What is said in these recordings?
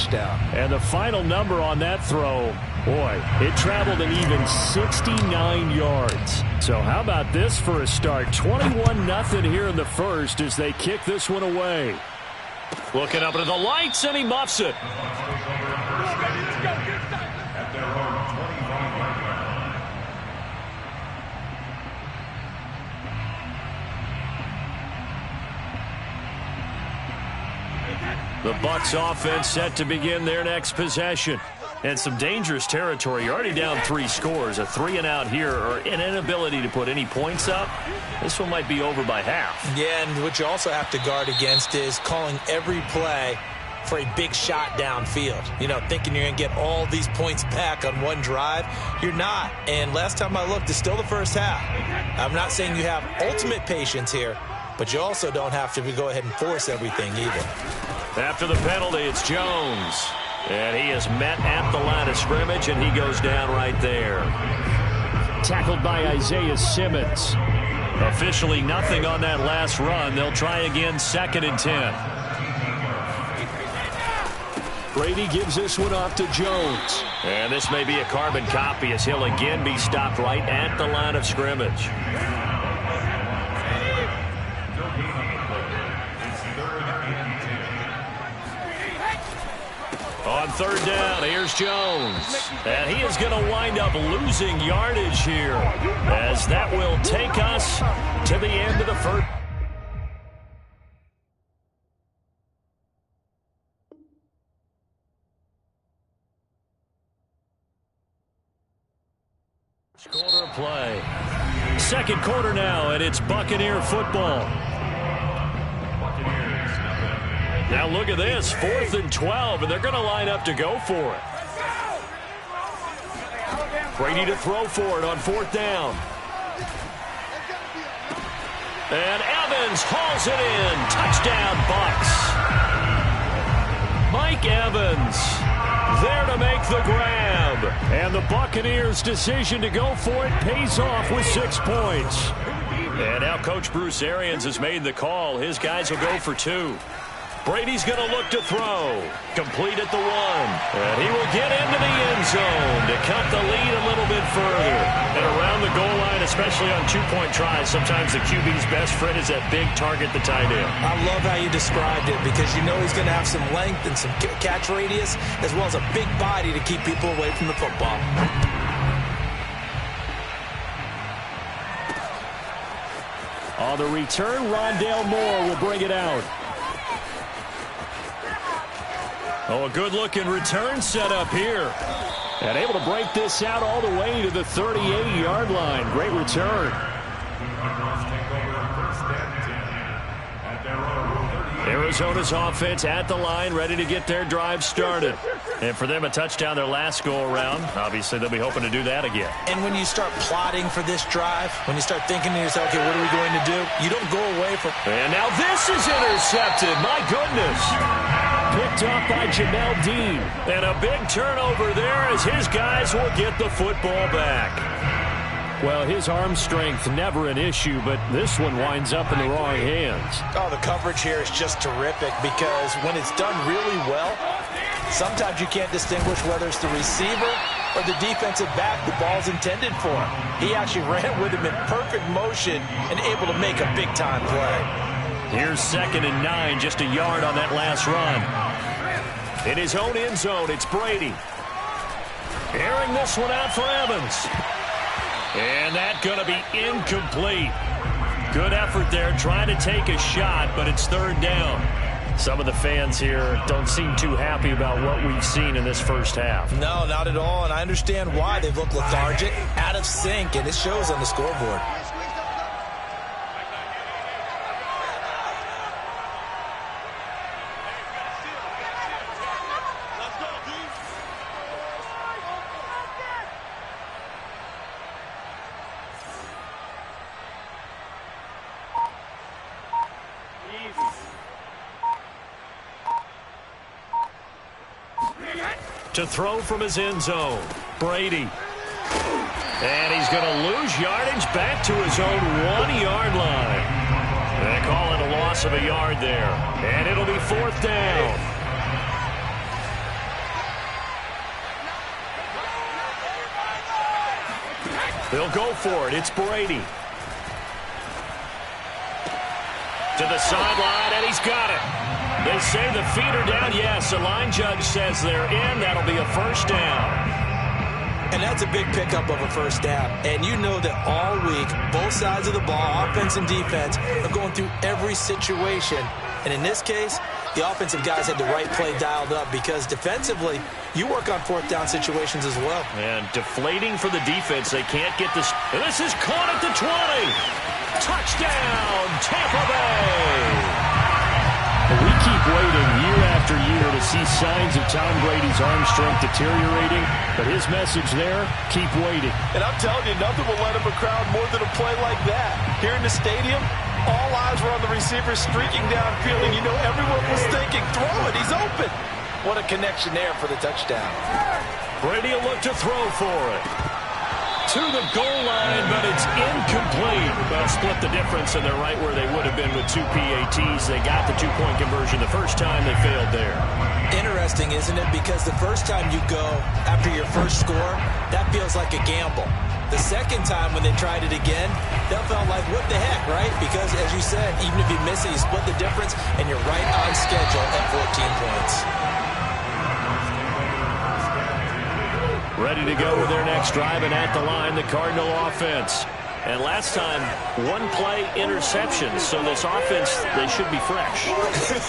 touchdown. And the final number on that throw, boy, it traveled an even 69 yards. So how about this for a start? 21-0 here in the first as they kick this one away. Looking up into the lights, and he muffs it. The Bucs offense set to begin their next possession. And some dangerous territory. You're already down 3 scores. A 3-and-out here, or an inability to put any points up. This one might be over by half. Yeah, and what you also have to guard against is calling every play for a big shot downfield. You know, thinking you're going to get all these points back on one drive. You're not. And last time I looked, it's still the first half. I'm not saying you have ultimate patience here, but you also don't have to go ahead and force everything either. After the penalty, it's Jones. And he is met at the line of scrimmage, and he goes down right there. Tackled by Isaiah Simmons. Officially nothing on that last run. They'll try again, 2nd and 10. Brady gives this one off to Jones. And this may be a carbon copy as he'll again be stopped right at the line of scrimmage. On 3rd down, here's Jones. And he is going to wind up losing yardage here, as that will take us to the end of the first. Quarter play. 2nd quarter now, and it's Buccaneer football. Now look at this, 4th and 12, and they're going to line up to go for it. Brady to throw for it on 4th down. And Evans hauls it in. Touchdown, Bucs. Mike Evans there to make the grab. And the Buccaneers' decision to go for it pays off with 6 points. And now Coach Bruce Arians has made the call. His guys will go for 2. Brady's going to look to throw. Complete at the 1. And he will get into the end zone to cut the lead a little bit further. And around the goal line, especially on 2-point tries, sometimes the QB's best friend is that big target, the tight end. I love how you described it, because you know he's going to have some length and some catch radius, as well as a big body to keep people away from the football. On the return, Rondale Moore will bring it out. Oh, a good-looking return set up here. And able to break this out all the way to the 38-yard line. Great return. Arizona's offense at the line, ready to get their drive started. And for them, a touchdown their last go-around. Obviously, they'll be hoping to do that again. And when you start plotting for this drive, when you start thinking to yourself, okay, what are we going to do? You don't go away from... And now this is intercepted. My goodness. Picked up by Jamel Dean. And a big turnover there as his guys will get the football back. Well, his arm strength never an issue, but this one winds up in the wrong hands. Oh, the coverage here is just terrific, because when it's done really well, sometimes you can't distinguish whether it's the receiver or the defensive back the ball's intended for. He actually ran with him in perfect motion and able to make a big-time play. Here's 2nd and 9, just a yard on that last run. In his own end zone, it's Brady. Airing this one out for Evans. And that's going to be incomplete. Good effort there, trying to take a shot, but it's 3rd down. Some of the fans here don't seem too happy about what we've seen in this first half. No, not at all, and I understand why. They've looked lethargic, out of sync, and it shows on the scoreboard. To throw from his end zone, Brady. And he's going to lose yardage back to his own 1-yard line. They call it a loss of a yard there. And it'll be 4th down. They'll go for it. It's Brady. To the sideline, and he's got it. They say the feet are down. Yes, the line judge says they're in. That'll be a first down. And that's a big pickup of a first down. And you know that all week, both sides of the ball, offense and defense, are going through every situation. And in this case, the offensive guys had the right play dialed up because defensively, you work on fourth down situations as well. And deflating for the defense. They can't get this. And this is caught at the 20. Touchdown, Tampa Bay. We keep waiting year after year to see signs of Tom Brady's arm strength deteriorating, but his message there, keep waiting. And I'm telling you, nothing will let him a crowd more than a play like that. Here in the stadium, all eyes were on the receiver streaking downfield, and you know everyone was thinking, throw it, he's open. What a connection there for the touchdown. Brady will look to throw for it. To the goal line, but it's incomplete. They'll split the difference, and they're right where they would have been with 2 PATs. They got the two-point conversion the first time. They failed there. Interesting, isn't it? Because the first time you go after your first score, that feels like a gamble. The second time when they tried it again, that felt like, what the heck, right? Because, as you said, even if you miss it, you split the difference, and you're right on schedule at 14 points. Ready to go with their next drive, and at the line, the Cardinal offense. And last time, one-play interception, so this offense, they should be fresh.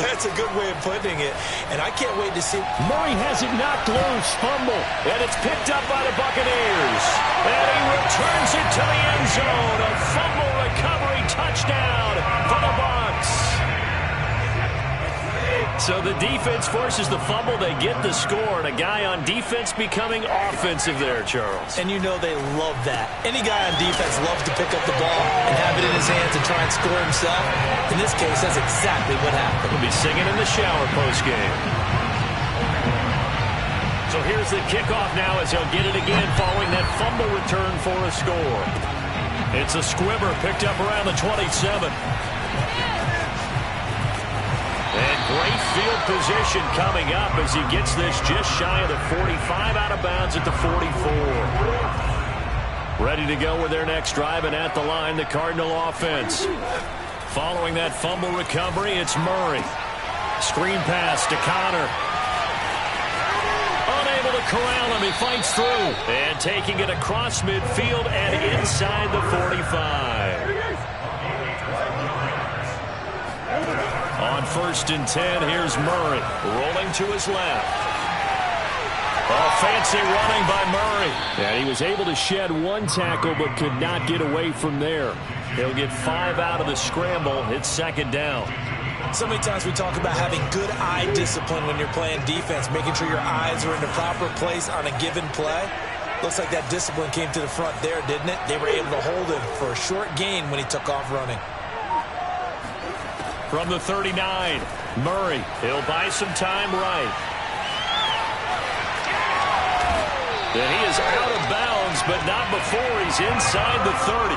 That's a good way of putting it, and I can't wait to see. Murray has it knocked loose, fumble, and it's picked up by the Buccaneers. And he returns it to the end zone. A fumble recovery touchdown for the Bucs. So the defense forces the fumble. They get the score, and a guy on defense becoming offensive there, Charles. And you know they love that. Any guy on defense loves to pick up the ball and have it in his hands and try and score himself. In this case, that's exactly what happened. He'll be singing in the shower postgame. So here's the kickoff now as he'll get it again following that fumble return for a score. It's a squibber picked up around the 27. And great field position coming up as he gets this just shy of the 45, out of bounds at the 44. Ready to go with their next drive, and at the line, the Cardinal offense. Following that fumble recovery, it's Murray. Screen pass to Connor. Unable to corral him, he fights through. And taking it across midfield and inside the 45. On 1st and 10, here's Murray rolling to his left. Oh, fancy running by Murray. And he was able to shed one tackle but could not get away from there. He'll get 5 out of the scramble. It's 2nd down. So many times we talk about having good eye discipline when you're playing defense, making sure your eyes are in the proper place on a given play. Looks like that discipline came to the front there, didn't it? They were able to hold him for a short gain when he took off running. From the 39, Murray. He'll buy some time right. And he is out of bounds, but not before he's inside the 30.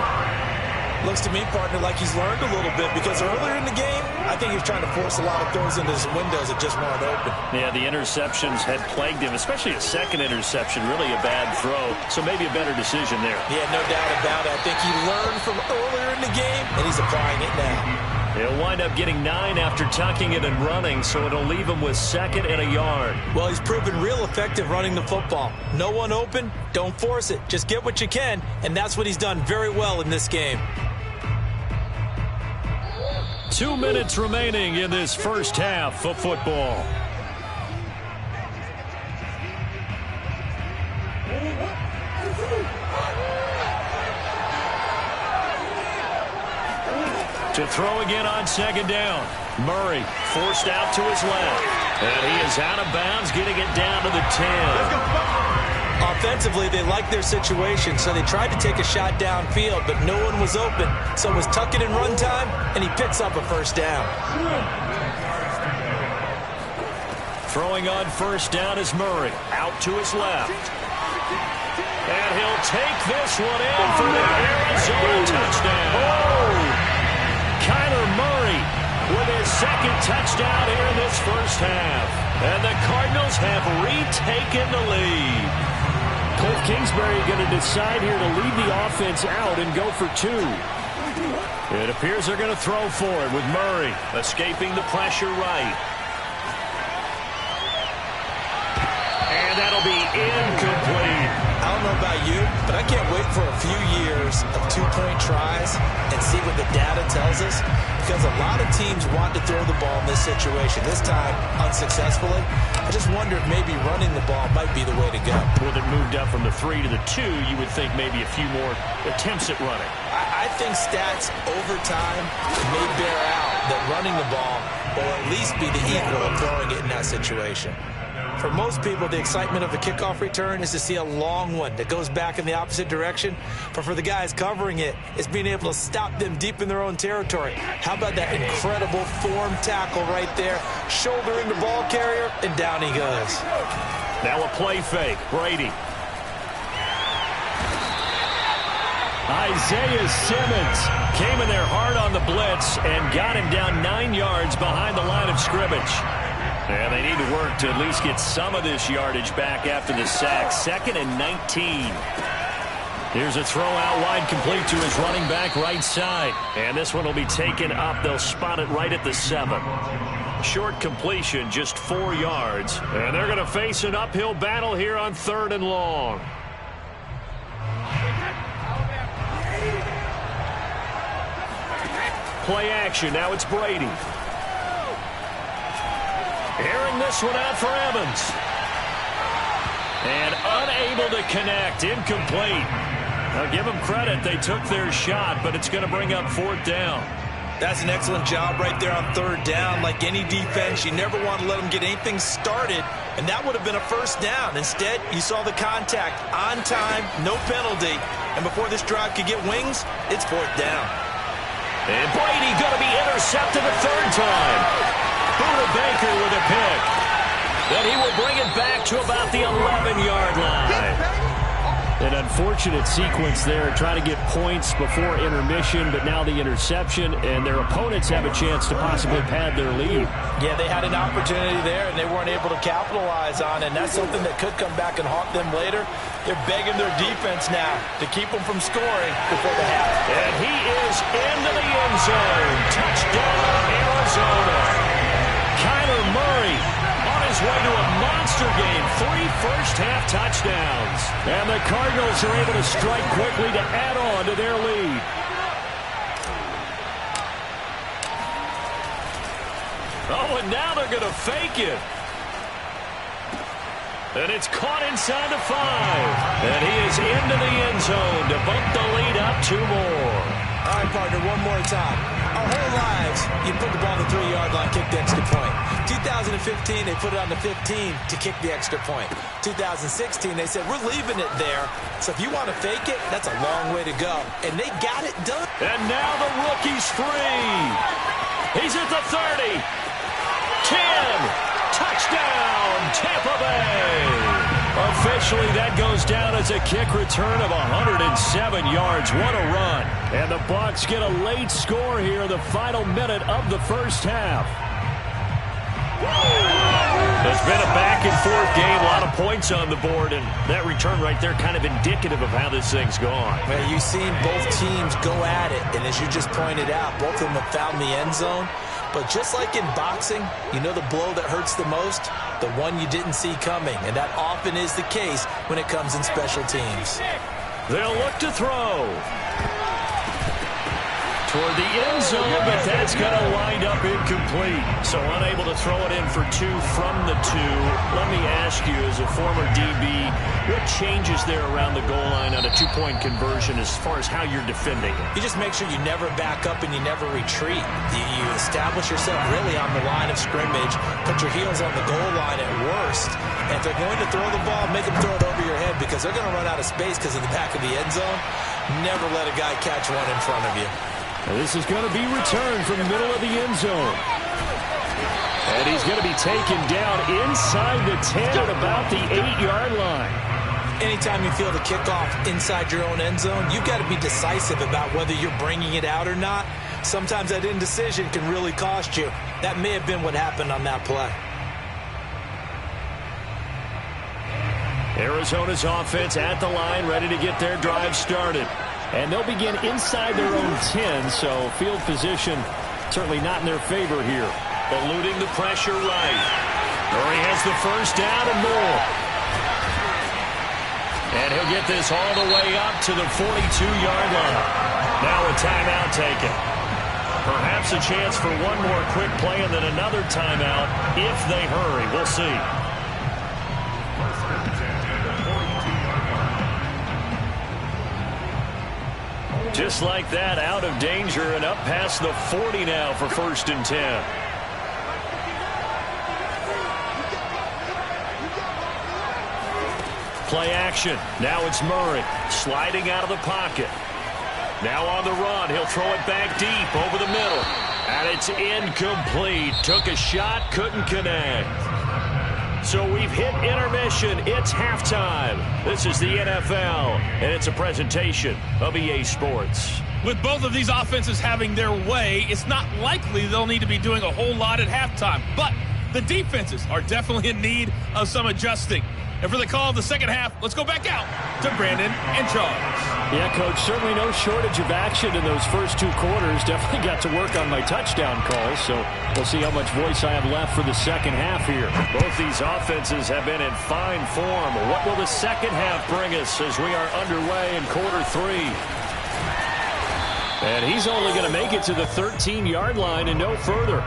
Looks to me, partner, like he's learned a little bit because earlier in the game, I think he was trying to force a lot of throws into some windows that just weren't open. Yeah, the interceptions had plagued him, especially a second interception, really a bad throw. So maybe a better decision there. Yeah, no doubt about it. I think he learned from earlier in the game, and he's applying it now. He'll wind up getting 9 after tucking it and running, so it'll leave him with 2nd and a yard. Well, he's proven real effective running the football. No one open, don't force it. Just get what you can, and that's what he's done very well in this game. 2 minutes remaining in this first half of football. To throw again on 2nd down. Murray forced out to his left. And he is out of bounds, getting it down to the 10. Offensively, they liked their situation, so they tried to take a shot downfield, but no one was open. So it was tuck it in run time, and he picks up a first down. Throwing on 1st down is Murray. Out to his left. And he'll take this one in for the Arizona touchdown. Kyler Murray with his 2nd touchdown here in this first half. And the Cardinals have retaken the lead. Cliff Kingsbury going to decide here to lead the offense out and go for 2. It appears they're going to throw for it with Murray escaping the pressure right. And that'll be incomplete. I don't know about you, but I can't wait for a few years of 2-point tries and see what the data tells us, because a lot of teams want to throw the ball in this situation. This time, unsuccessfully. I just wonder if maybe running the ball might be the way to go. With it moved up from the 3 to the 2, you would think maybe a few more attempts at running. I think stats over time may bear out that running the ball will at least be the equal of throwing it in that situation. For most people, the excitement of a kickoff return is to see a long one that goes back in the opposite direction. But for the guys covering it, it's being able to stop them deep in their own territory. How about that incredible form tackle right there? Shouldering the ball carrier, and down he goes. Now a play fake. Brady. Isaiah Simmons came in there hard on the blitz and got him down 9 yards behind the line of scrimmage. And they need to work to at least get some of this yardage back after the sack. 2nd and 19. Here's a throw out wide, complete to his running back right side. And this one will be taken up. They'll spot it right at the 7. Short completion, just 4 yards. And they're going to face an uphill battle here on 3rd and long. Play action. Now it's Brady. Airing this one out for Evans. And unable to connect. Incomplete. I'll give them credit. They took their shot, but it's going to bring up 4th down. That's an excellent job right there on 3rd down. Like any defense, you never want to let them get anything started, and that would have been a 1st down. Instead, you saw the contact on time, no penalty, and before this drive could get wings, it's 4th down. And Brady going to be intercepted a 3rd time. Buda Baker with a pick. Then he will bring it back to about the 11-yard line. An unfortunate sequence there, trying to get points before intermission, but now the interception, and their opponents have a chance to possibly pad their lead. Yeah, they had an opportunity there, and they weren't able to capitalize on it, and that's something that could come back and haunt them later. They're begging their defense now to keep them from scoring before the half. And he is into the end zone. Touchdown, Arizona. Kyler Murray on his way to a monster game. 3 first-half touchdowns. And the Cardinals are able to strike quickly to add on to their lead. Oh, and now they're going to fake it. And it's caught inside the 5. And he is into the end zone to bump the lead up 2 more. All right, partner, one more time. Our whole lives, you put the ball on the 3-yard line, kick the extra point. 2015, they put it on the 15 to kick the extra point. 2016, they said, we're leaving it there. So if you want to fake it, that's a long way to go. And they got it done. And now the rookie's free. He's at the 30. 10. Touchdown, Tampa Bay. Officially, that goes down as a kick return of 107 yards. What a run. And the Bucs get a late score here in the final minute of the first half. It's been a back-and-forth game, a lot of points on the board, and that return right there kind of indicative of how this thing's gone. Well, you've seen both teams go at it, and as you just pointed out, both of them have found the end zone. But just like in boxing, you know the blow that hurts the most? The one you didn't see coming, and that often is the case when it comes in special teams. They'll look to throw. Toward the end zone, but that's going to wind up incomplete. So unable to throw it in for 2 from the 2. Let me ask you, as a former DB, what changes there around the goal line on a 2-point conversion as far as how you're defending it? You just make sure you never back up and you never retreat. You establish yourself really on the line of scrimmage, put your heels on the goal line at worst. And if they're going to throw the ball, make them throw it over your head, because they're going to run out of space because of the back of the end zone. Never let a guy catch one in front of you. This is going to be returned from the middle of the end zone. And he's going to be taken down inside the 10 at about the 8-yard line. Anytime you feel the kickoff inside your own end zone, you've got to be decisive about whether you're bringing it out or not. Sometimes that indecision can really cost you. That may have been what happened on that play. Arizona's offense at the line, ready to get their drive started. And they'll begin inside their own 10, so field position certainly not in their favor here. Eluding the pressure right. Murray has the first down and more. And he'll get this all the way up to the 42-yard line. Now a timeout taken. Perhaps a chance for one more quick play and then another timeout if they hurry. We'll see. Just like that, out of danger and up past the 40 now for 1st and 10. Play action. Now it's Murray sliding out of the pocket. Now on the run. He'll throw it back deep over the middle. And it's incomplete. Took a shot, couldn't connect. So we've hit intermission. It's halftime. This is the NFL, and it's a presentation of EA Sports. With both of these offenses having their way, it's not likely they'll need to be doing a whole lot at halftime. But the defenses are definitely in need of some adjusting. And for the call of the second half, let's go back out to Brandon and Charles. Yeah, Coach, certainly no shortage of action in those first 2 quarters. Definitely got to work on my touchdown calls, so we'll see how much voice I have left for the second half here. Both these offenses have been in fine form. What will the second half bring us as we are underway in quarter 3? And he's only going to make it to the 13-yard line and no further.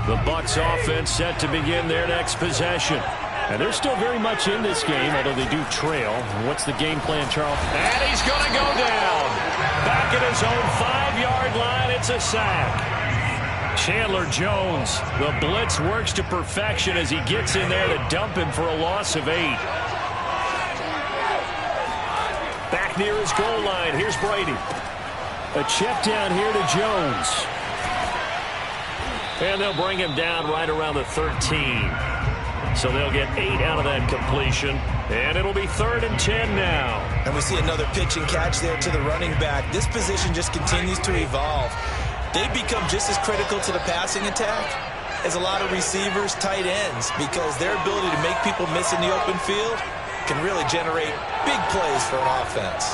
The Bucs offense set to begin their next possession. And they're still very much in this game, although they do trail. What's the game plan, Charles? And he's going to go down. Back at his own 5-yard line, it's a sack. Chandler Jones, the blitz works to perfection as he gets in there to dump him for a loss of 8. Back near his goal line, here's Brady. A check down here to Jones. And they'll bring him down right around the 13. So they'll get 8 out of that completion. And it'll be 3rd and 10 now. And we see another pitch and catch there to the running back. This position just continues to evolve. They become just as critical to the passing attack as a lot of receivers, tight ends, because their ability to make people miss in the open field can really generate big plays for an offense.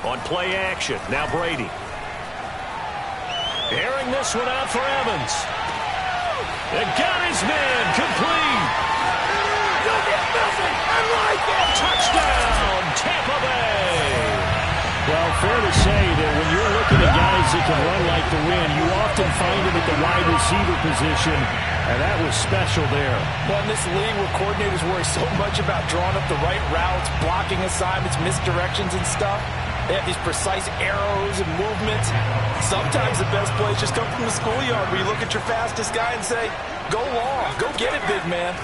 On play action, now Brady. Airing this one out for Evans. It got his man complete. Touchdown, Tampa Bay. Well, fair to say that when you're looking at guys that can run like the wind, you often find them at the wide receiver position, and that was special there. Well, in this league where coordinators worry so much about drawing up the right routes, blocking assignments, misdirections and stuff, they have these precise arrows and movements. Sometimes the best plays just come from the schoolyard where you look at your fastest guy and say, go long, go get it, big man.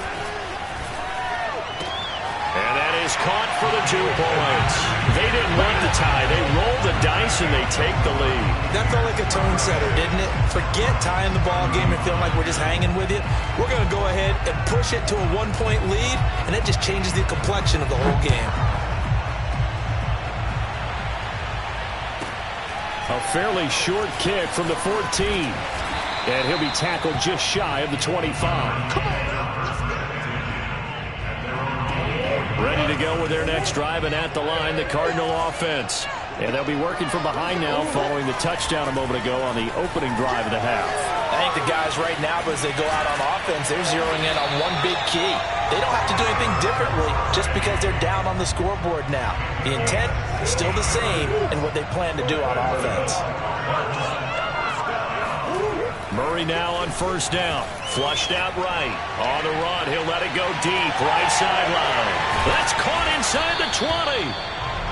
And that is caught for the 2 points. They didn't want the tie. They roll the dice and they take the lead. That felt like a tone setter, didn't it? Forget tying the ball game and feeling like we're just hanging with you. We're going to go ahead and push it to a 1-point lead, and that just changes the complexion of the whole game. A fairly short kick from the 14. And he'll be tackled just shy of the 25. Ready to go with their next drive, and at the line, the Cardinal offense. And they'll be working from behind now following the touchdown a moment ago on the opening drive of the half. I think the guys right now, as they go out on offense, they're zeroing in on one big key. They don't have to do anything differently just because they're down on the scoreboard now. The intent is still the same in what they plan to do on offense. Murray now on first down. Flushed out right. On the run, he'll let it go deep. Right sideline. That's caught inside the 20.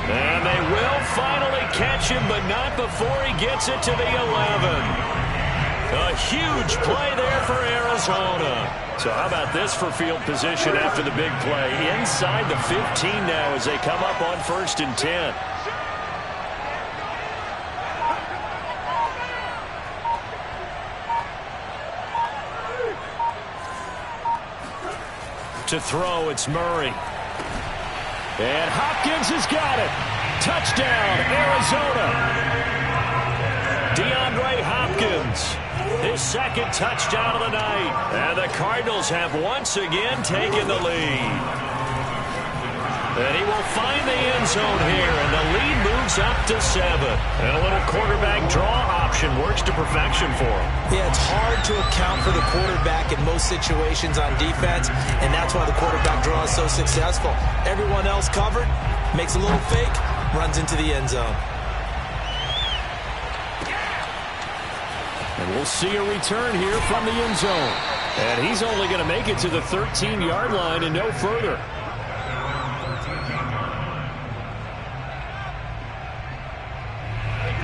And they will finally catch him, but not before he gets it to the 11. A huge play there for Arizona. So how about this for field position after the big play? Inside the 15 now as they come up on 1st and 10. To throw, it's Murray. And Hopkins has got it. Touchdown, Arizona. DeAndre Hopkins, his second touchdown of the night. And the Cardinals have once again taken the lead. And he will find the end zone here, and the lead moves up to 7. And a little quarterback draw option works to perfection for him. Yeah, it's hard to account for the quarterback in most situations on defense, and that's why the quarterback draw is so successful. Everyone else covered, makes a little fake, runs into the end zone. And we'll see a return here from the end zone. And he's only going to make it to the 13-yard line and no further.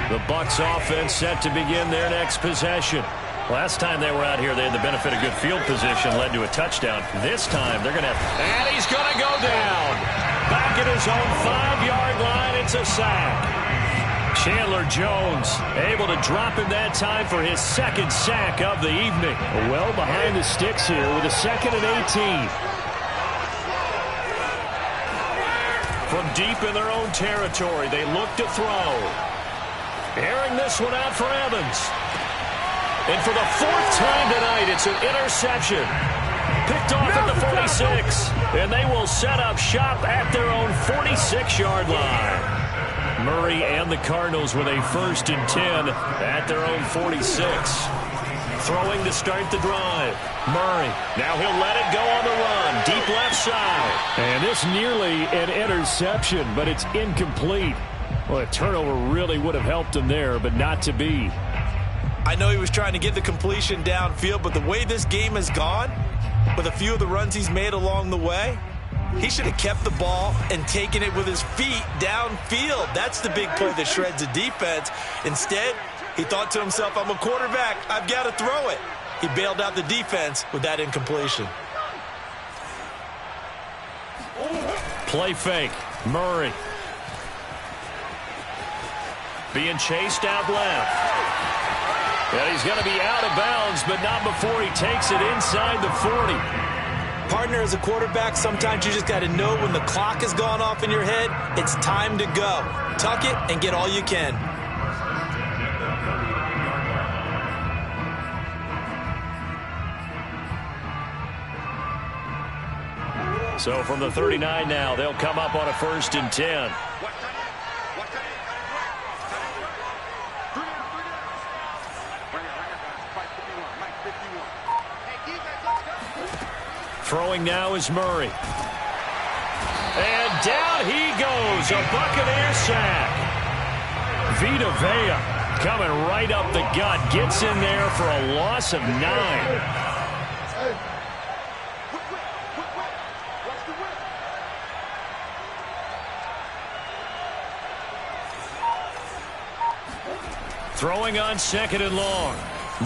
The Bucs offense set to begin their next possession. Last time they were out here, they had the benefit of good field position, led to a touchdown. This time, they're going to have... And he's going to go down. Back at his own 5-yard line, it's a sack. Chandler Jones able to drop him that time for his second sack of the evening. Well behind the sticks here with a 2nd and 18. From deep in their own territory, they look to throw. Airing this one out for Evans. And for the 4th time tonight, it's an interception. Picked off at the 46. And they will set up shop at their own 46-yard line. Murray and the Cardinals with a 1st and 10 at their own 46. Throwing to start the drive. Murray. Now he'll let it go on the run. Deep left side. And this nearly an interception, but it's incomplete. Well, a turnover really would have helped him there, but not to be. I know he was trying to get the completion downfield, but the way this game has gone, with a few of the runs he's made along the way, he should have kept the ball and taken it with his feet downfield. That's the big play that shreds the defense. Instead, he thought to himself, I'm a quarterback. I've got to throw it. He bailed out the defense with that incompletion. Play fake. Murray. Being chased out left. And he's going to be out of bounds, but not before he takes it inside the 40. Partner, as a quarterback, sometimes you just got to know when the clock has gone off in your head, it's time to go. Tuck it and get all you can. So from the 39 now, they'll come up on a 1st and 10. Throwing now is Murray. And down he goes. A Buccaneer sack. Vita Vea coming right up the gut. Gets in there for a loss of 9. Throwing on 2nd and long.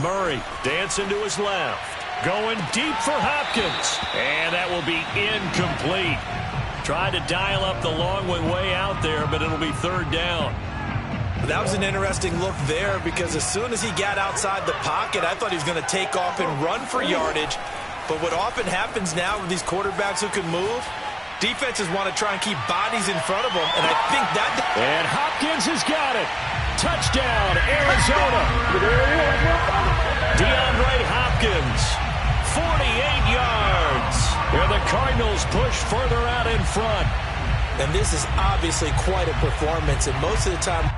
Murray dancing to his left. Going deep for Hopkins. And that will be incomplete. Tried to dial up the long one way out there, but it'll be 3rd down. That was an interesting look there because as soon as he got outside the pocket, I thought he was going to take off and run for yardage. But what often happens now with these quarterbacks who can move, defenses want to try and keep bodies in front of them, and I think that... And Hopkins has got it. Touchdown, Arizona. DeAndre Hopkins, 48 yards. And the Cardinals push further out in front. And this is obviously quite a performance, and most of the time...